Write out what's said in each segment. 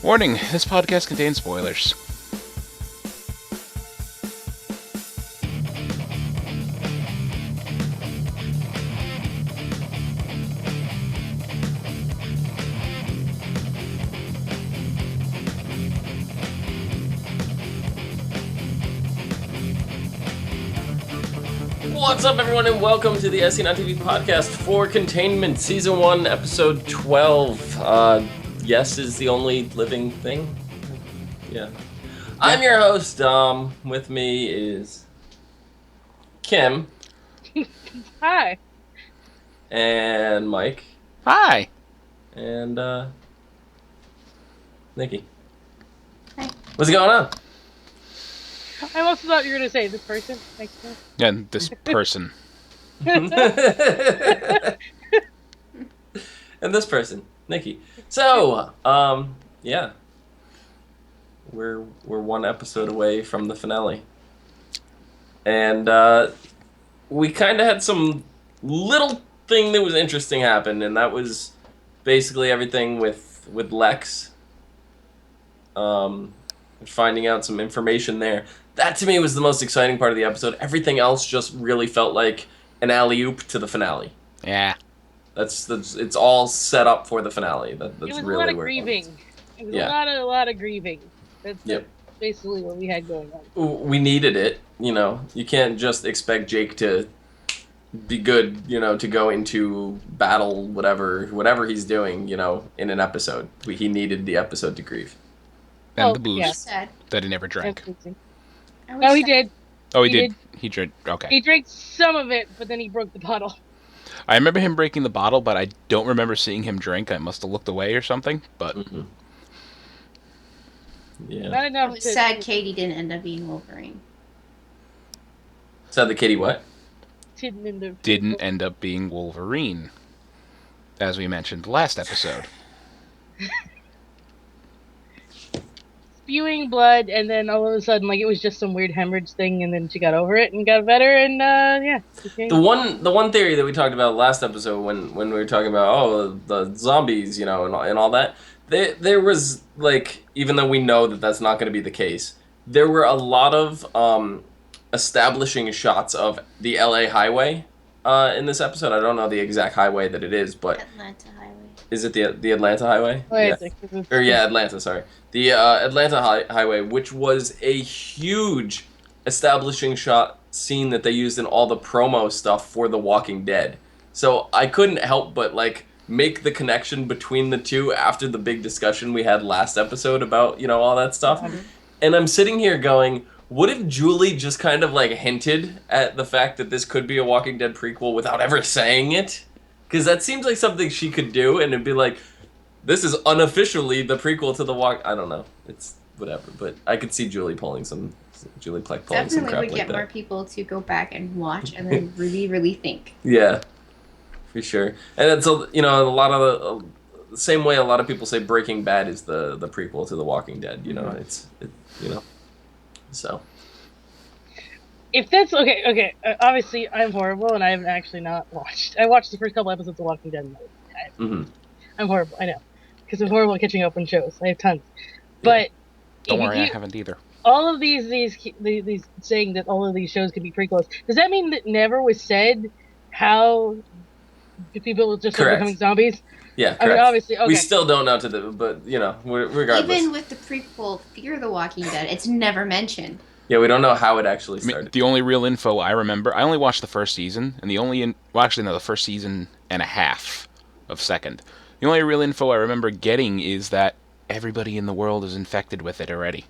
Warning, this podcast contains spoilers. What's up, everyone, and welcome to the ASOTV podcast for Containment, Season 1, Episode 12. Yes is the only living thing? Yeah. I'm your host, with me is Kim. Hi. And Mike. Hi. And, Nikki. Hi. What's going on? I also thought you were going to say this person next to me. And this person. And this person, Nikki. So, yeah. We're one episode away from the finale. And, we kind of had some little thing that was interesting happen, and that was basically everything with Lex. Finding out some information there. That, to me, was the most exciting part of the episode. Everything else just really felt like an alley-oop to the finale. Yeah. That's it's all set up for the finale. That's it was really a lot of where grieving. It was Yeah. a lot of grieving. That's Yep. basically what we had going on. We needed it, you know. You can't just expect Jake to be good, you know, to go into battle, whatever he's doing, you know, in an episode. He needed the episode to grieve. And the booze yeah. Sad. that he never drank. No, he did. Oh, he did. He drank. Okay. He drank some of it, but then he broke the bottle. I remember him breaking the bottle, but I don't remember seeing him drink. I must have looked away or something, but... Mm-hmm. Yeah. Not I enough was to... sad Katie didn't end up being Wolverine. So the kitty what? Didn't end up being Wolverine, as we mentioned last episode. Spewing blood, and then all of a sudden, like, it was just some weird hemorrhage thing, and then she got over it and got better, and, yeah. The one theory that we talked about last episode when we were talking about, the zombies, you know, and all that, there was, like, even though we know that that's not going to be the case, there were a lot of establishing shots of the LA highway in this episode. I don't know the exact highway that it is, but... Atlanta Highway. Is it the Atlanta highway? Atlanta, sorry. The Atlanta highway, which was a huge establishing shot scene that they used in all the promo stuff for The Walking Dead. So I couldn't help but, like, make the connection between the two after the big discussion we had last episode about, you know, all that stuff. Mm-hmm. And I'm sitting here going, what if Julie just kind of, like, hinted at the fact that this could be a Walking Dead prequel without ever saying it? Because that seems like something she could do, and it'd be like, this is unofficially the prequel to the Walk. I don't know. It's whatever, but I could see Julie Plec pulling some crap Definitely would like get that. More people to go back and watch and then really, really think. Yeah, for sure. And it's a lot of the same way a lot of people say Breaking Bad is the prequel to The Walking Dead. You know, Mm-hmm. So. If that's okay. Obviously, I'm horrible, and I haven't actually not watched. I watched the first couple episodes of Walking Dead. Mm-hmm. I'm horrible. I know, because I'm horrible at catching up on shows. I have tons, but don't worry, I haven't either. All of these saying that all of these shows could be prequels. Does that mean that never was said how people just start becoming zombies? Yeah, correct. I mean, obviously, okay. We still don't know but you know, regardless. Even with the prequel Fear the Walking Dead, it's never mentioned. Yeah, we don't know how it actually started. The only real info I remember, I only watched the first season, and the first season and a half of second. The only real info I remember getting is that everybody in the world is infected with it already.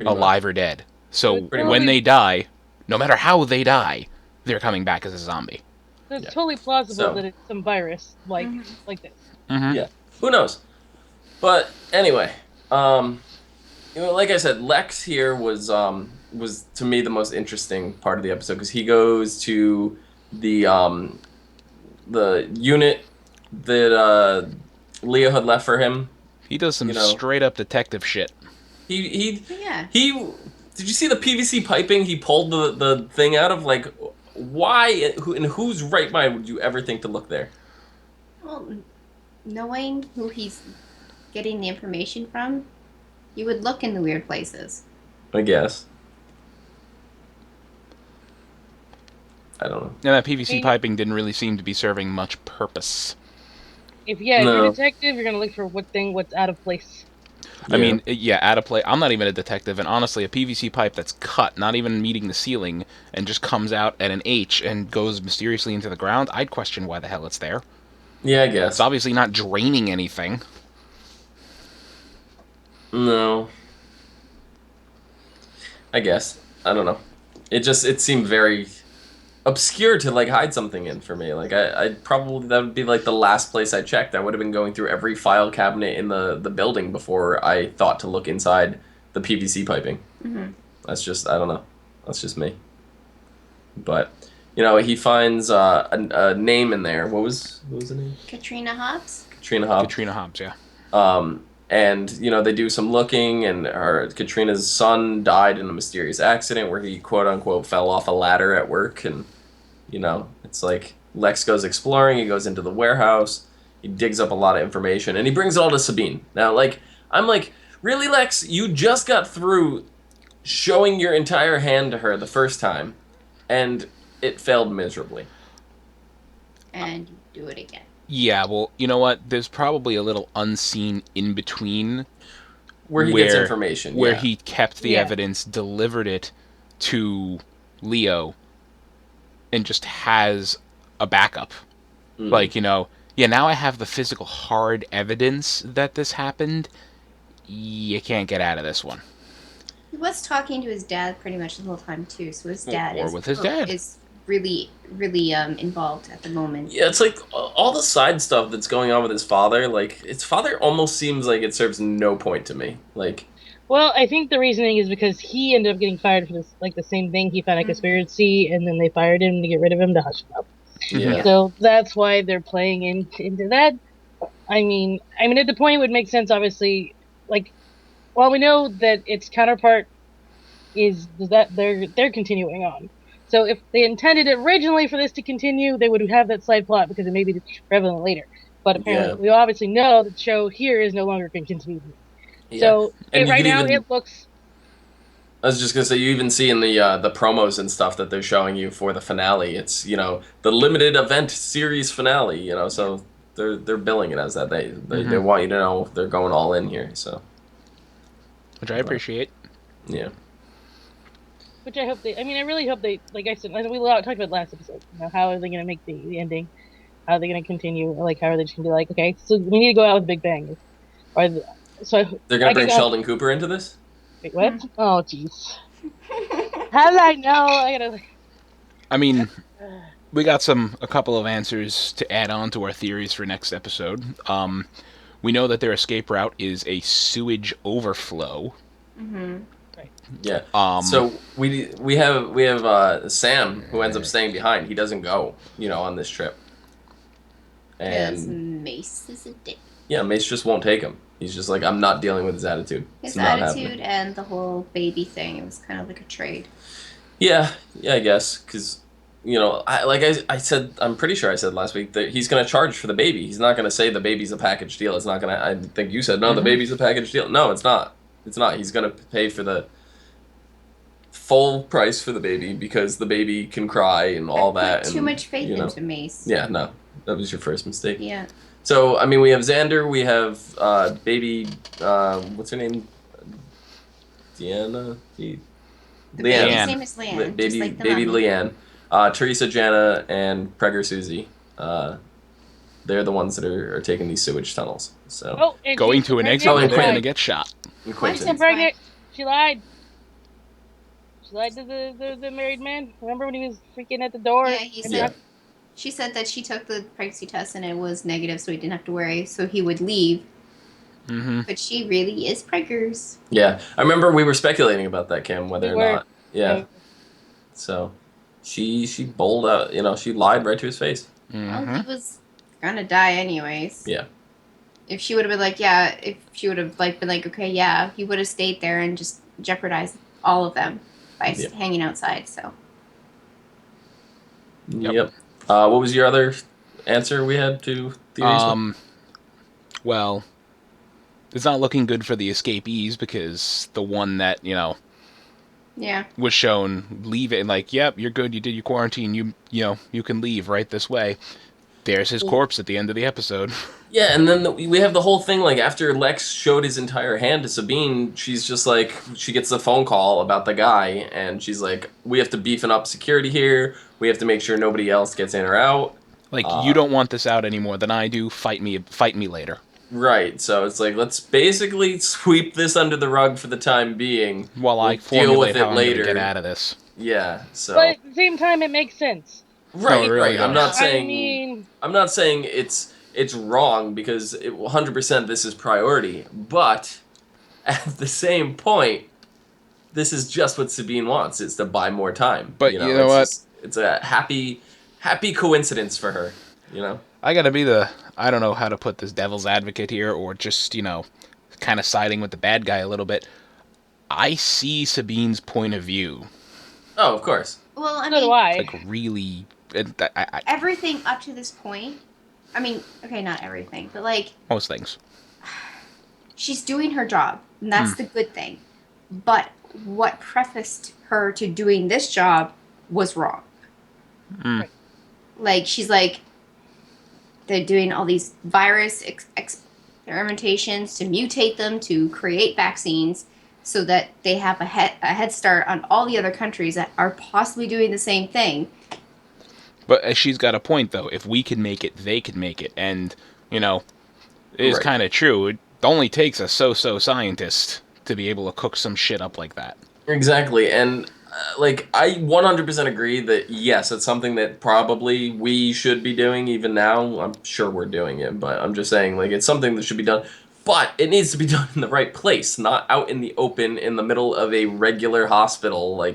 Alive or dead. So when they die, no matter how they die, they're coming back as a zombie. So it's totally plausible that it's some virus like this. Mm-hmm. Yeah, who knows? But anyway, like I said, Lex here was to me the most interesting part of the episode because he goes to the unit that Leah had left for him. He does some straight up detective shit. He did you see the PVC piping he pulled the thing out of? Like, why in whose right mind would you ever think to look there? Well, knowing who he's getting the information from, you would look in the weird places. I guess. I don't know. Yeah, that PVC piping didn't really seem to be serving much purpose. If you're a detective, you're gonna look for what's out of place. I mean, yeah, out of place. I'm not even a detective, and honestly, a PVC pipe that's cut, not even meeting the ceiling, and just comes out at an H and goes mysteriously into the ground, I'd question why the hell it's there. Yeah, I guess. It's obviously not draining anything. No. I guess. I don't know. It seemed very obscure to like hide something in for me. Like I'd probably, that would be like the last place I checked. I would have been going through every file cabinet in the building before I thought to look inside the PVC piping. Mm-hmm. That's just, I don't know. That's just me. But you know, he finds a name in there. What was the name? Katrina Hobbs. Katrina Hobbs. Katrina Hobbs, yeah. And you know, they do some looking, and Katrina's son died in a mysterious accident where he quote unquote fell off a ladder at work, and you know, it's like Lex goes exploring. He goes into the warehouse. He digs up a lot of information, and he brings it all to Sabine. Now, like, I'm like, really, Lex? You just got through showing your entire hand to her the first time, and it failed miserably. And you do it again. Yeah, well, you know what? There's probably a little unseen in between where he gets information. Where he kept the evidence, delivered it to Leo, and just has a backup. Like, you know, now I have the physical hard evidence that this happened. You can't get out of this one. He was talking to his dad pretty much the whole time, too, so his dad is really, really involved at the moment. Yeah, it's like all the side stuff that's going on with his father. Like, his father almost seems like it serves no point to me. Like, well, I think the reasoning is because he ended up getting fired for this, like the same thing. He found a conspiracy, and then they fired him to get rid of him to hush him up. Yeah. So that's why they're playing into that. I mean, at the point it would make sense, obviously. Like, well, we know that its counterpart is that they're continuing on. So if they intended originally for this to continue, they would have that side plot because it may be prevalent later. But apparently, we obviously know that the show here is no longer going to continue. Yeah. So right now it looks. I was just gonna say, you even see in the promos and stuff that they're showing you for the finale. It's, you know, the limited event series finale. You know, so they're billing it as that. They want you to know they're going all in here. So, which I appreciate. Yeah. Which I hope I really hope they, like I said, we talked about last episode, you know, how are they going to make the ending? How are they going to continue? Like, how are they just going to be like, okay, so we need to go out with a big bang? They're going to bring Sheldon Cooper into this? Wait, what? Oh, jeez. How did I know? I mean, we got a couple of answers to add on to our theories for next episode. We know that their escape route is a sewage overflow. Mm-hmm. Yeah. So we have Sam, who ends up staying behind. He doesn't go, you know, on this trip. And Mace is a dick. Yeah, Mace just won't take him. He's just like, I'm not dealing with his attitude. His attitude and the whole baby thing. It was kind of like a trade. Yeah, I guess, because, you know, I said, I'm pretty sure I said last week that he's going to charge for the baby. He's not going to say the baby's a package deal. It's not going to. I think you said, no, the baby's a package deal. No, it's not. It's not. He's going to pay for the full price for the baby because the baby can cry and all that. Too much faith into Mace. Yeah, no, that was your first mistake. Yeah. So I mean, we have Xander, we have baby, what's her name? Deanna. Leanne. His name is Leanne. Baby Leanne. Teresa, Jana, and Pregger Susie. They're the ones that are taking these sewage tunnels. So going to an exit where they're going to get shot. She's pregnant. She lied. She lied to the married man. Remember when he was freaking at the door? Yeah, she said that she took the pregnancy test and it was negative, so he didn't have to worry, so he would leave. Mm-hmm. But she really is preggers. Yeah, I remember we were speculating about that, Kim, whether or not. Yeah. So, she bowled out. You know, she lied right to his face. Well, he was gonna die anyways. Yeah. If she would have been like, if she would have been like, okay, yeah, he would have stayed there and just jeopardized all of them by hanging outside. So. Yep. What was your other answer we had to theories? Well, It's not looking good for the escapees because the one that, Yeah. was shown leave it and like, yep, you're good, you did your quarantine, you can leave right this way. There's his corpse at the end of the episode. Yeah, and then we have the whole thing, like, after Lex showed his entire hand to Sabine, she's just like, she gets the phone call about the guy, and she's like, we have to beefing up security here, we have to make sure nobody else gets in or out. Like, you don't want this out any more than I do, fight me later. Right, so it's like, let's basically sweep this under the rug for the time being. While I formulate how I'm going to get out of this. Yeah, so... But at the same time, it makes sense. Right, no, really right. I'm not saying... I mean... I'm not saying it's wrong, because 100% this is priority, but at the same point, this is just what Sabine wants, is to buy more time. But you know what? It's a happy coincidence for her, I gotta be I don't know how to put this devil's advocate here, or just, kind of siding with the bad guy a little bit. I see Sabine's point of view. Oh, of course. Well, I So mean... do I. Like, really... everything up to this point... I mean, okay, not everything, but, like... Most things. She's doing her job, and that's the good thing. But what prefaced her to doing this job was wrong. Mm. Like, she's like... They're doing all these virus experimentations to mutate them, to create vaccines, so that they have a head start on all the other countries that are possibly doing the same thing. But she's got a point, though. If we can make it, they can make it. And, it is kind of true. It only takes a so-so scientist to be able to cook some shit up like that. Exactly, and, I 100% agree that, yes, it's something that probably we should be doing even now. I'm sure we're doing it, but I'm just saying, it's something that should be done. But it needs to be done in the right place, not out in the open in the middle of a regular hospital.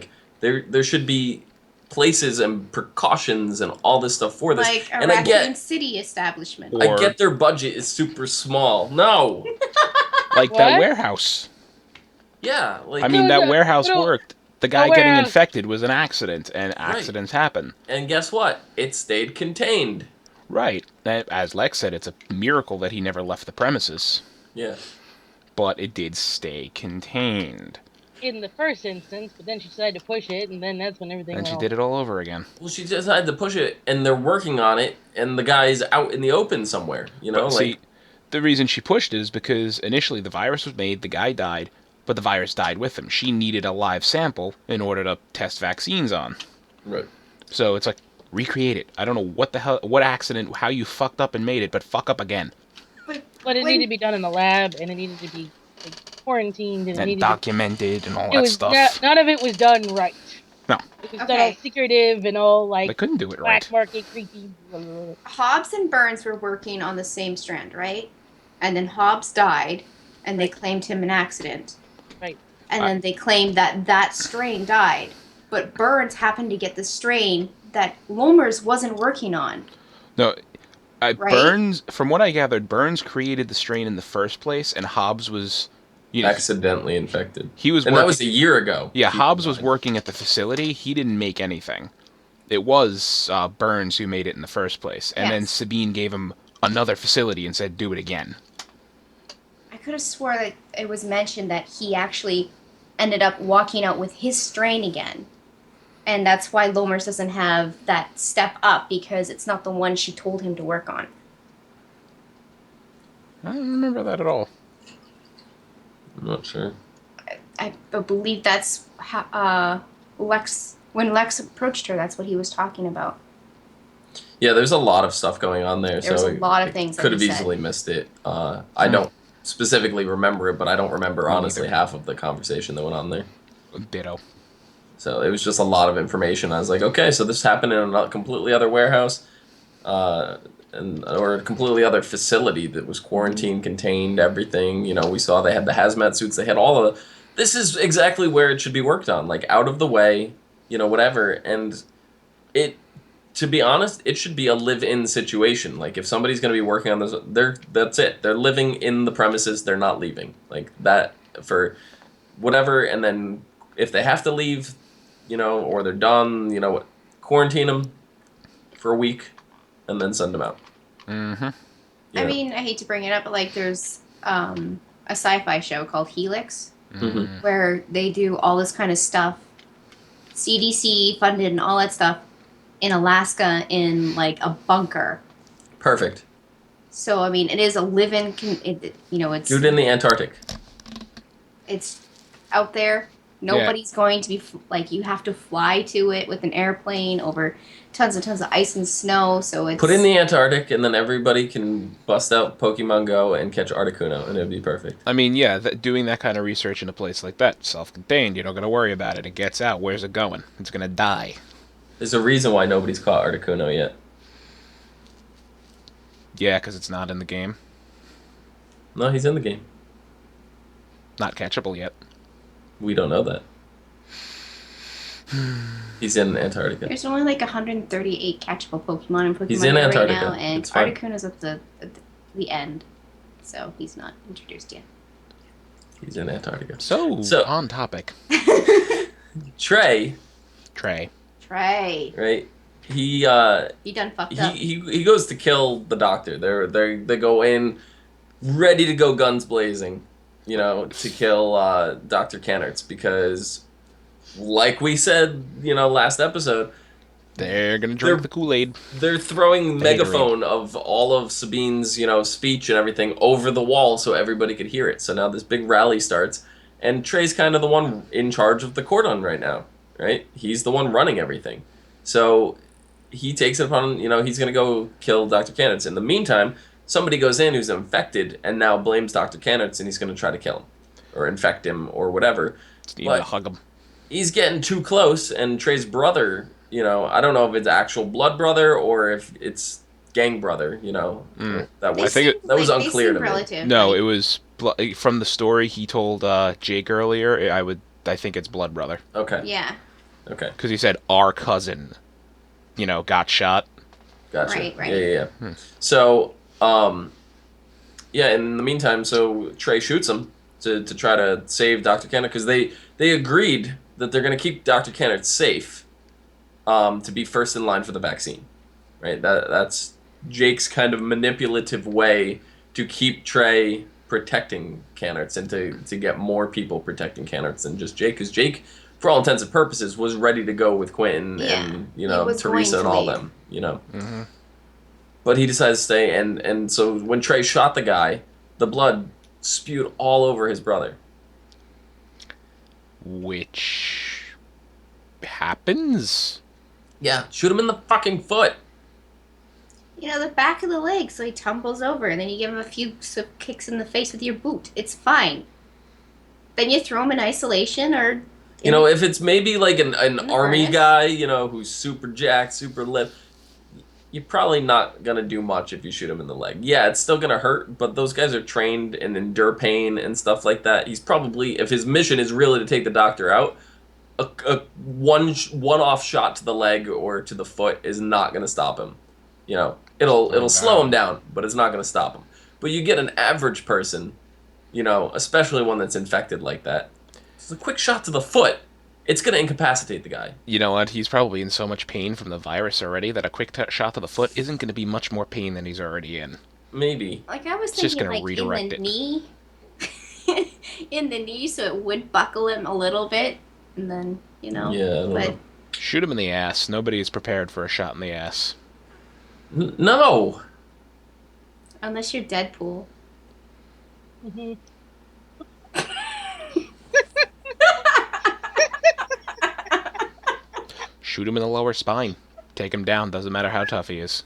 There should be places and precautions and all this stuff for this. Like a and Raccoon City establishment. I get their budget is super small. No! Like that warehouse. Yeah. I mean, that warehouse worked. The guy getting infected was an accident, and accidents happen. And guess what? It stayed contained. Right. As Lex said, it's a miracle that he never left the premises. Yeah. But it did stay contained. In the first instance, but then she decided to push it, and then that's when everything went And she did it all over again. Well, she decided to push it, and they're working on it, and the guy's out in the open somewhere, But see, the reason she pushed it is because initially the virus was made, the guy died, but the virus died with him. She needed a live sample in order to test vaccines on. Right. So it's like, recreate it. I don't know what accident, how you fucked up and made it, but fuck up again. But it needed to be done in the lab, and it needed to be quarantined, and documented and all that stuff. None of it was done right. No. It was done all secretive and all, they couldn't do it black right. market, creepy. Blah, blah, blah. Hobbs and Burns were working on the same strand, right? And then Hobbs died, and they claimed him an accident. Right. And then they claimed that strain died. But Burns happened to get the strain that Lomers wasn't working on. No, Burns, from what I gathered, Burns created the strain in the first place, and Hobbs was... accidentally infected. That was a year ago. Yeah, Hobbs was working at the facility. He didn't make anything. It was Burns who made it in the first place. And then Sabine gave him another facility and said, do it again. I could have swore that it was mentioned that he actually ended up walking out with his strain again. And that's why Lomers doesn't have that step up, because it's not the one she told him to work on. I don't remember that at all. I'm not sure. I believe that's how, when Lex approached her, that's what he was talking about. Yeah, there's a lot of stuff going on there. There's a lot of things. Could have easily missed it. I don't specifically remember it, but I don't remember honestly half of the conversation that went on there. Ditto. So it was just a lot of information. I was like, okay, so this happened in a completely other warehouse, or a completely other facility that was quarantine contained. Everything, we saw they had the hazmat suits. They had all of. This is exactly where it should be worked on, like out of the way, whatever. And to be honest, it should be a live-in situation. Like if somebody's going to be working on this, that's it. They're living in the premises. They're not leaving. Like that for whatever. And then if they have to leave, or they're done, quarantine them for a week and then send them out. Mm-hmm. I mean, I hate to bring it up, but there's a sci-fi show called Helix, Mm-hmm. where they do all this kind of stuff, CDC funded and all that stuff, in Alaska in like a bunker. Perfect. So I mean, it is a live-in. It's do it in the Antarctic. It's out there. Nobody's going to be like, you have to fly to it with an airplane over tons and tons of ice and snow. So it's put it in the Antarctic, and then everybody can bust out Pokemon Go and catch Articuno, and it'd be perfect. I mean, yeah, doing that kind of research in a place like that, self-contained, you're not going to worry about it. It gets out. Where's it going? It's going to die. There's a reason why nobody's caught Articuno yet. Yeah, because it's not in the game. No, he's in the game. Not catchable yet. We don't know that. He's in Antarctica. There's only like 138 catchable Pokemon in Pokemon He's in Go Antarctica. right now, and It's fine. Articuno's at the end, so he's not introduced yet. He's in Antarctica. So on topic. Trey. Trey. Right? He done fucked up. He goes to kill the doctor. They go in ready to go guns blazing, to kill Dr. Cannerts because, like we said, last episode, they're gonna drink the Kool-Aid. They're throwing megaphone of all of Sabine's, speech and everything over the wall so everybody could hear it. So now this big rally starts, and Trey's kind of the one in charge of the Cordon right now, right? He's the one running everything. So he takes it upon, he's going to go kill Dr. Cannerts. In the meantime, somebody goes in who's infected and now blames Dr. Cannerts, and he's going to try to kill him or infect him or whatever. Just need to hug him. He's getting too close, and Trey's brother, I don't know if it's actual blood brother or if it's gang brother, that was unclear to me. Relative, no, right? It was from the story he told Jake earlier. I think it's blood brother. Okay. Yeah. Okay. Because he said our cousin, got shot. Gotcha. Right. Yeah. So, in the meantime, so Trey shoots him to try to save Dr. Kennett, because they agreed that they're going to keep Dr. Kennett safe to be first in line for the vaccine. Right? That's Jake's kind of manipulative way to keep Trey protecting Cannerts and to get more people protecting Cannerts than just Jake, because Jake, for all intents and purposes, was ready to go with Quentin and Teresa and all them, Mm-hmm. But he decides to stay, and so when Trey shot the guy, the blood spewed all over his brother. Which happens? Yeah, shoot him in the fucking foot. The back of the leg, so he tumbles over, and then you give him a few kicks in the face with your boot. It's fine. Then you throw him in isolation, or... if it's maybe like an army guy, who's super jacked, super lit, you're probably not going to do much if you shoot him in the leg. Yeah, it's still going to hurt, but those guys are trained and endure pain and stuff like that. He's probably, if his mission is really to take the doctor out, a one-off shot to the leg or to the foot is not going to stop him. It'll slow him down, but it's not going to stop him. But you get an average person, especially one that's infected like that, it's a quick shot to the foot. It's going to incapacitate the guy. You know what? He's probably in so much pain from the virus already that a quick shot to the foot isn't going to be much more pain than he's already in. Maybe. Like, I was It's just thinking, gonna like, redirect in the knee. In the knee, so it would buckle him a little bit. And then, Yeah, I don't know. Shoot him in the ass. Nobody is prepared for a shot in the ass. No! Unless you're Deadpool. Mm-hmm. Shoot him in the lower spine. Take him down. Doesn't matter how tough he is.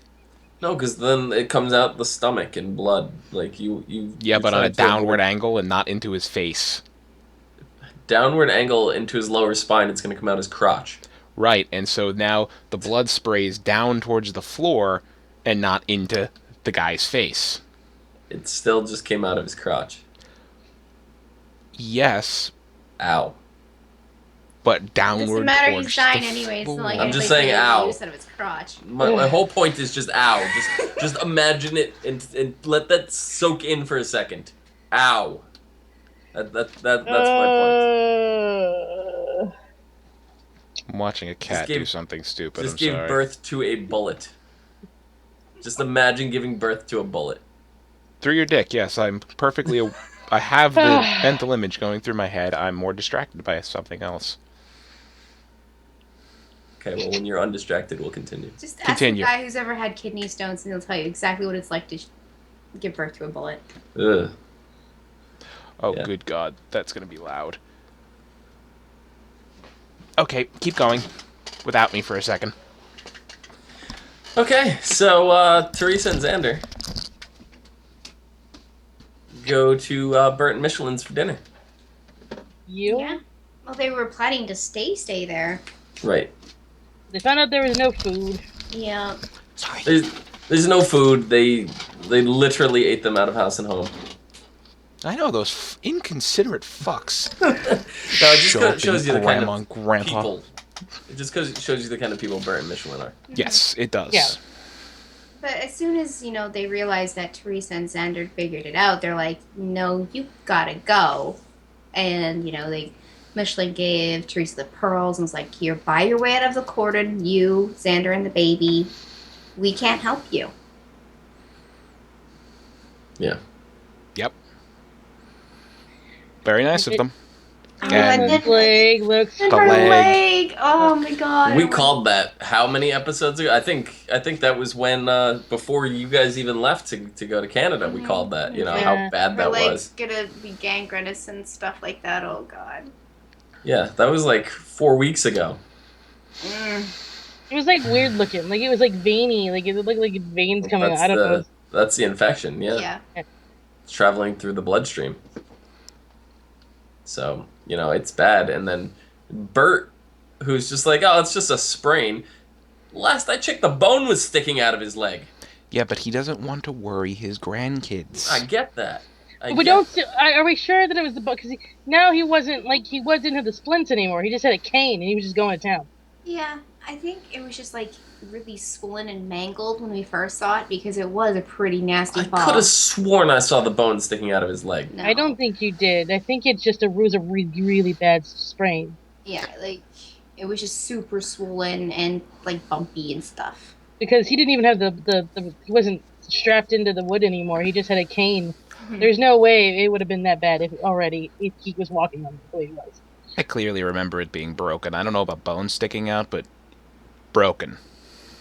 No, because then it comes out the stomach and blood. Like, Yeah, but on a downward angle and not into his face. Downward angle into his lower spine, it's going to come out his crotch. Right, and so now the blood sprays down towards the floor and not into the guy's face. It still just came out of his crotch. Yes, Ow. but downward Doesn't matter, towards he's dying the anyway. It's not floor. like I'm just saying, ow. Out of his crotch. My whole point is just ow. Just imagine it and let that soak in for a second. Ow. That's my point. I'm watching a cat do something stupid. Just I'm gave sorry. birth to a bullet. Just imagine giving birth to a bullet. Through your dick, yes. I'm perfectly I have the mental image going through my head. I'm more distracted by something else. Okay, well, when you're undistracted, we'll continue. Just ask the guy who's ever had kidney stones, and he'll tell you exactly what it's like to give birth to a bullet. Ugh. Oh, yeah. Good God. That's going to be loud. Okay, keep going. Without me for a second. Okay, so Teresa and Xander go to Bert and Michelin's for dinner. Yeah. Well, they were planning to stay there. Right. They found out there was no food. Yeah. Sorry. There's no food. They literally ate them out of house and home. I know, those inconsiderate fucks. No, it just shows you the kind of grandpa. People. It just shows you the kind of people Bert and Michelin are. Yes, it does. Yeah. But as soon as, they realized that Teresa and Xander figured it out, they're like, no, you gotta go. And, Michelin gave Teresa the pearls and was like, here, buy your way out of the Cordon, you, Xander, and the baby. We can't help you. Yeah. Yep. Very nice of them. And her leg looks and her leg. Oh my God. We called that how many episodes ago? I think that was when before you guys even left to go to Canada. We called that. How bad that was. Her leg's gonna be gangrenous and stuff like that. Oh God. Yeah, that was like 4 weeks ago. It was like weird looking. Like it was like veiny. Like it looked like veins coming out. I don't know. That's the infection. Yeah. It's traveling through the bloodstream. So, it's bad. And then Bert, who's just like, oh, it's just a sprain. Last I checked, the bone was sticking out of his leg. Yeah, but he doesn't want to worry his grandkids. I get that. Are we sure that it was the bone? Because now he wasn't have the splints anymore. He just had a cane and he was just going to town. Yeah, I think it was just really swollen and mangled when we first saw it because it was a pretty nasty fall. I could have sworn I saw the bone sticking out of his leg. No. I don't think you did. I think it was a really, really bad sprain. Yeah, it was just super swollen and bumpy and stuff. Because he didn't even have he wasn't strapped into the wood anymore. He just had a cane. Mm-hmm. There's no way it would have been that bad if he was walking on the way he was. I clearly remember it being broken. I don't know about bones sticking out, but broken.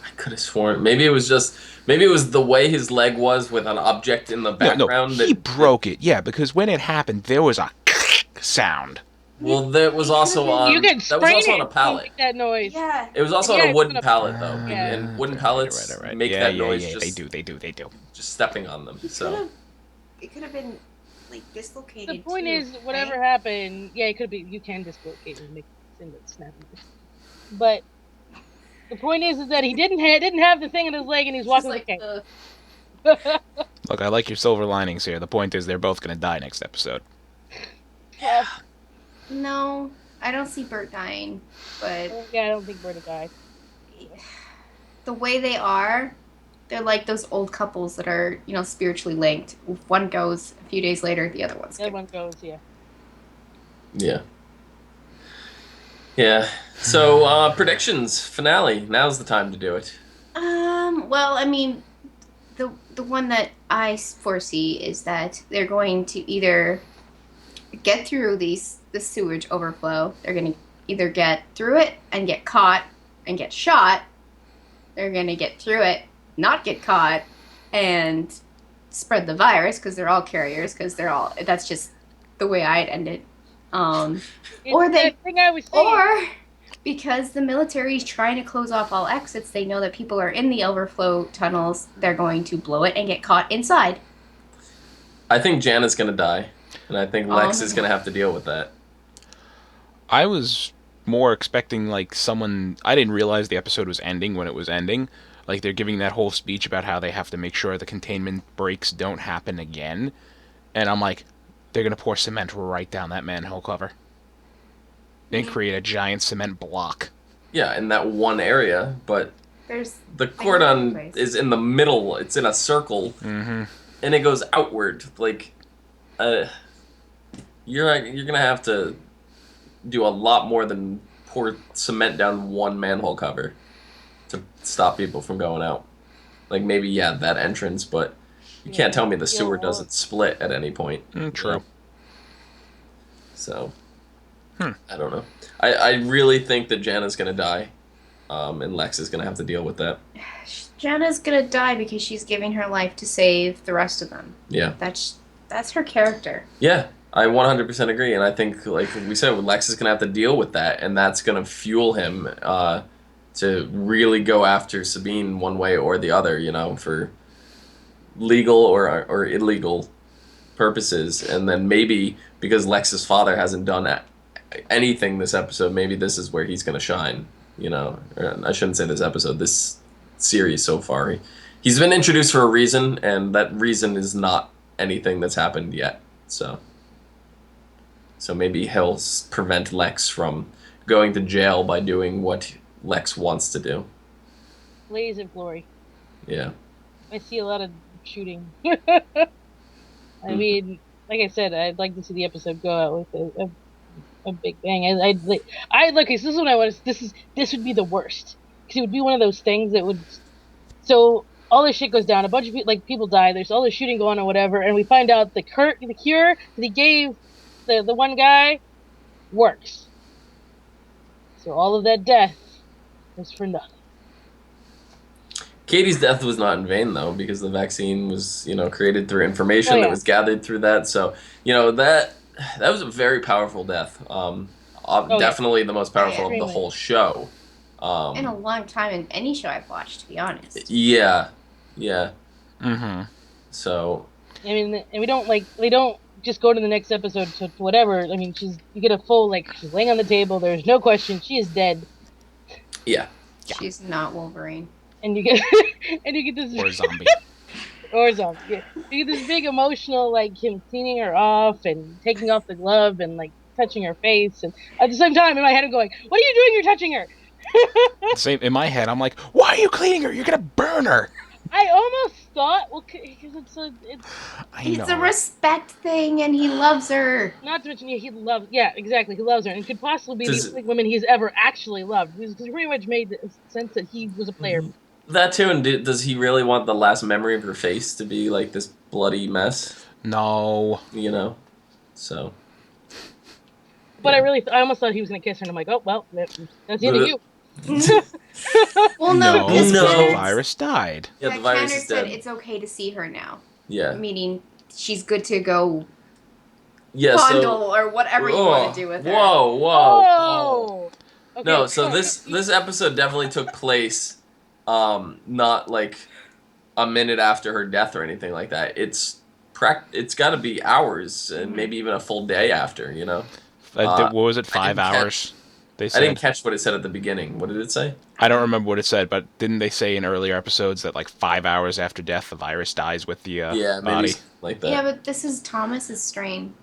I could have sworn maybe it was the way his leg was with an object in the background. No, he broke it. Yeah, because when it happened, there was a sound. Well, that was also on. You get that was also on a pallet. Make that noise. Yeah. It was also on a wooden pallet, though, yeah. and wooden pallets make that noise. Yeah, just, they do. Just stepping on them. It could have been dislocated. The point is, whatever happened, it could be. You can dislocate and make it snap. But the point is that he didn't have the thing in his leg, and he's walking with a cane. Look, I like your silver linings here. The point is, they're both going to die next episode. Yeah. No, I don't see Bert dying, but I don't think Bert will die. The way they are, they're like those old couples that are, spiritually linked. If one goes a few days later, the other one's the other one goes, yeah. Yeah. Yeah. So, predictions, finale. Now's the time to do it. Well, I mean, the one that I foresee is that they're going to either get through the sewage overflow. They're going to either get through it and get caught and get shot. They're going to get through it, not get caught, and spread the virus because they're all carriers. Because that's just the way I'd end it. Or because the military is trying to close off all exits, they know that people are in the overflow tunnels. They're going to blow it and get caught inside. I think Jana's going to die, and I think Lex is going to have to deal with that. I was more expecting someone. I didn't realize the episode was ending when it was ending. They're giving that whole speech about how they have to make sure the containment breaks don't happen again, and I'm like, they're going to pour cement right down that manhole cover. Then create a giant cement block. Yeah, in that one area, but the cordon is in the middle. It's in a circle, and it goes outward. You're going to have to do a lot more than pour cement down one manhole cover to stop people from going out. Maybe, that entrance, but you can't tell me the sewer doesn't split at any point. True. So, I don't know. I really think that Jana's gonna die, and Lex is gonna have to deal with that. Jana's gonna die because she's giving her life to save the rest of them. Yeah. That's her character. Yeah, I 100% agree, and I think, like we said, Lex is gonna have to deal with that, and that's gonna fuel him to really go after Sabine one way or the other, for legal or illegal purposes, and then maybe because Lex's father hasn't done anything this episode, maybe this is where he's gonna shine. Or I shouldn't say this episode, this series so far. He's been introduced for a reason, and that reason is not anything that's happened yet. So maybe he'll prevent Lex from going to jail by doing what Lex wants to do. Blaze of glory. Yeah. I see a lot of shooting. I mean, like I said, I'd like to see the episode go out with a big bang. Okay, so this is what I want. This would be the worst, because it would be one of those things that would. So all this shit goes down. A bunch of people die. There's all this shooting going on or whatever, and we find out the cure that he gave the one guy works. So all of that death was for nothing. Katie's death was not in vain, though, because the vaccine was, created through information that was gathered through that. So, that was a very powerful death. Definitely the most powerful of the whole show. In a long time in any show I've watched, to be honest. Yeah. Mm-hmm. So. I mean, and we don't just go to the next episode to whatever. I mean, you get a full, she's laying on the table. There's no question. She is dead. Yeah. She's not Wolverine. And you get this or zombie. Or zombie. Yeah. You get this big emotional, him cleaning her off and taking off the glove and touching her face, and at the same time in my head I'm going, "What are you doing? You're touching her." Same in my head. I'm like, "Why are you cleaning her? You're gonna burn her." I almost thought, because it's a respect thing, and he loves her. Not to mention, he loves. Yeah, exactly. He loves her, and could possibly be the only woman he's ever actually loved. Because he pretty much made the sense that he was a player. That too, and does he really want the last memory of her face to be this bloody mess? No. So. But I almost thought he was gonna kiss her, and I'm like, oh well, that's the end of you. Well, no, the virus died. Yeah, the virus is dead. Said it's okay to see her now. Yeah. Meaning she's good to go. Yeah. Bundle or whatever you want to do with her. Whoa. Okay. No, so this episode definitely took place, not a minute after her death or anything like that. It's got to be hours and maybe even a full day after. What was it? 5 hours. They said. I didn't catch what it said at the beginning. What did it say? I don't remember what it said, but didn't they say in earlier episodes that 5 hours after death the virus dies with the body? Like that. Yeah, but this is Thomas's strain.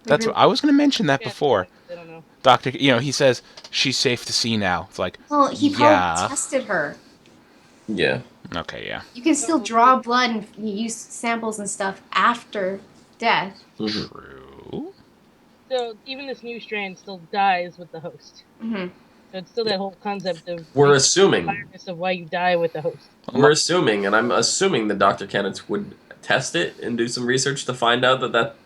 That's what I was going to mention that before. I don't know. Doctor, he says she's safe to see now. It's like, well, he probably tested her. Yeah. Okay, yeah. You can still draw blood and use samples and stuff after death. True. So even this new strand still dies with the host. Mm-hmm. So it's still that whole concept of we're assuming of why you die with the host. We're assuming, and I'm assuming that Dr. Kenneth would test it and do some research to find out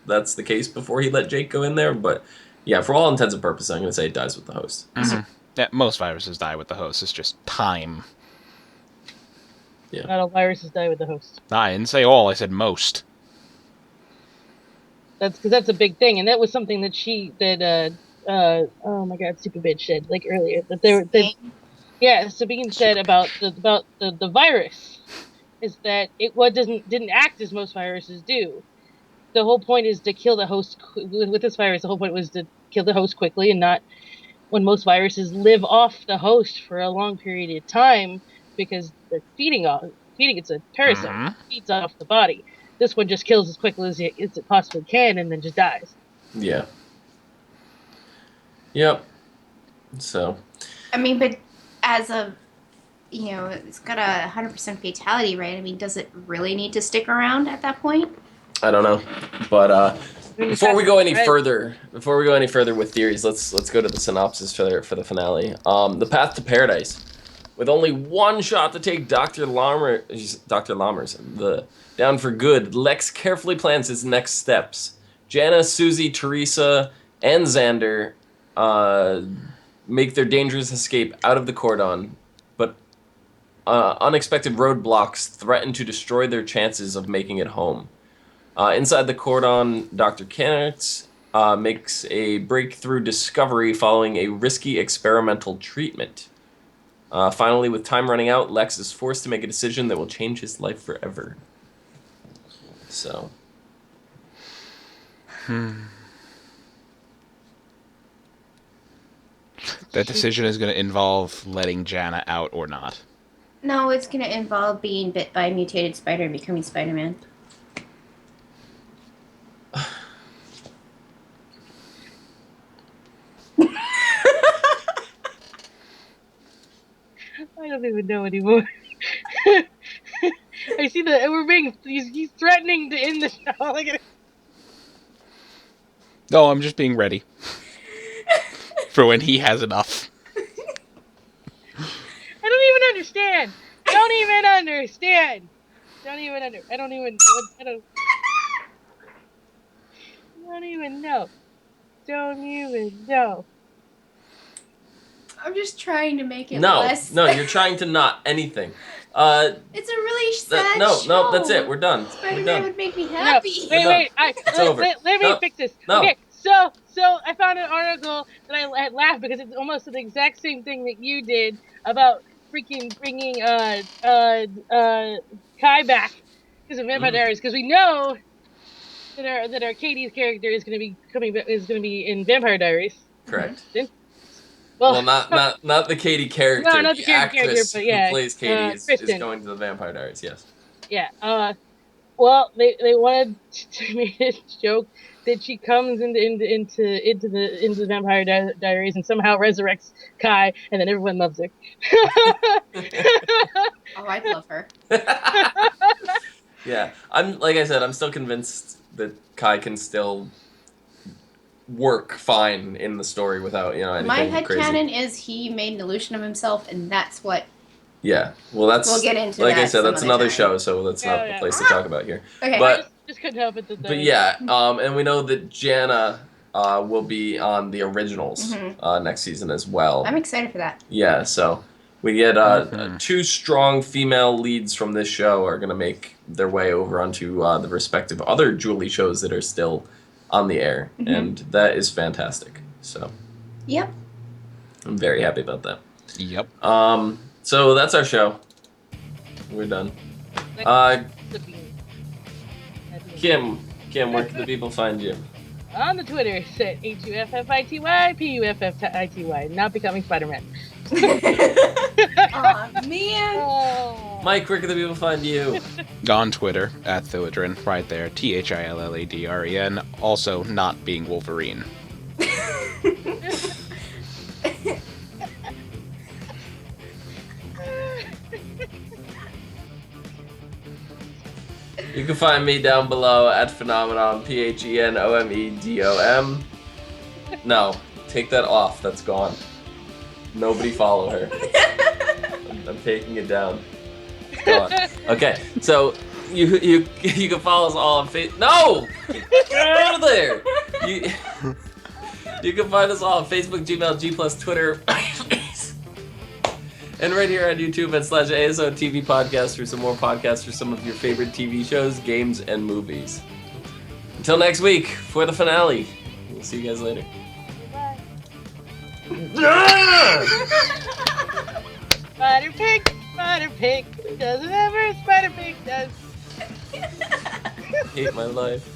that's the case before he let Jake go in there. But yeah, for all intents and purposes, I'm going to say it dies with the host. Mm-hmm. Yeah, most viruses die with the host. It's just time. Yeah. Not all viruses die with the host. I didn't say all. I said most. That's because that's a big thing, and that was something that oh my god, stupid bitch said earlier that Sabine said about the virus is that it didn't act as most viruses do. The whole point is to kill the host with this virus. The whole point was to kill the host quickly, and not when most viruses live off the host for a long period of time because they're feeding. It's a parasite. Mm-hmm. It feeds off the body. This one just kills as quickly as it possibly can, and then just dies. Yeah. Yep. So. I mean, but as a, it's got a 100% fatality rate. I mean, does it really need to stick around at that point? I don't know, but before we go any further with theories, let's go to the synopsis for the finale. The Path to Paradise. With only one shot to take Dr. Lammers down for good, Lex carefully plans his next steps. Jana, Susie, Teresa, and Xander make their dangerous escape out of the Cordon, but unexpected roadblocks threaten to destroy their chances of making it home. Inside the Cordon, Dr. Kennett makes a breakthrough discovery following a risky experimental treatment. Finally, with time running out, Lex is forced to make a decision that will change his life forever. So. That decision is going to involve letting Jana out or not. No, it's going to involve being bit by a mutated spider and becoming Spider-Man. I don't even know anymore. I see that he's threatening to end the show. Look at it. No, I'm just being ready for when he has enough. I don't even understand. I don't even know. I'm just trying to make it No, less. no, you're trying to not anything. It's a really sad show. No, that's it. We're done. Spider-Man would make me happy. No, wait. It's over. Let me fix this. No. Okay, so I found an article that I laughed because it's almost the exact same thing that you did about freaking bringing Kai back because of Vampire Diaries, because we know that our Katie's character is going to be in Vampire Diaries. Correct. Well, not the Katie character. No, not the actress character, but yeah, who plays Katie is going to the Vampire Diaries. Yes. Yeah. Well, they wanted to make a joke that she comes into the Vampire Diaries and somehow resurrects Kai, and then everyone loves her. Oh, I'd love her. Yeah, like I said, I'm still convinced that Kai can still work fine in the story without anything My crazy. headcanon is he made an illusion of himself, and that's what. Yeah, well, we'll get into like that I said, that's another time. show, so that's not the place to talk about here. Okay, but I just couldn't help it. But yeah, and we know that Jana will be on the originals next season as well. I'm excited for that. Yeah, so we get two strong female leads from this show are going to make their way over onto the respective other Julie shows that are still on the air, and that is fantastic. So, yep, I'm very happy about that. Yep. So that's our show. We're done. Kim, where can the people find you? On the Twitter, it's at HUFFITY, PUFFITY, not becoming Spider-Man. Aw, man. Oh. Mike, where can the people find you? On Twitter, at Thilladren, right there, THILLADREN, also not being Wolverine. You can find me down below at Phenomenon, PHENOMEDOM. No, take that off. That's gone. Nobody follow her. I'm taking it down. It's gone. Okay, so you can follow us all on Facebook. No, get out of there. You can find us all on Facebook, Gmail, G+, Twitter. And right here on YouTube at /ASOTV podcast for some more podcasts for some of your favorite TV shows, games, and movies. Until next week for the finale. We'll see you guys later. Bye. Spider Pig does whatever Spider Pig does. Hate my life.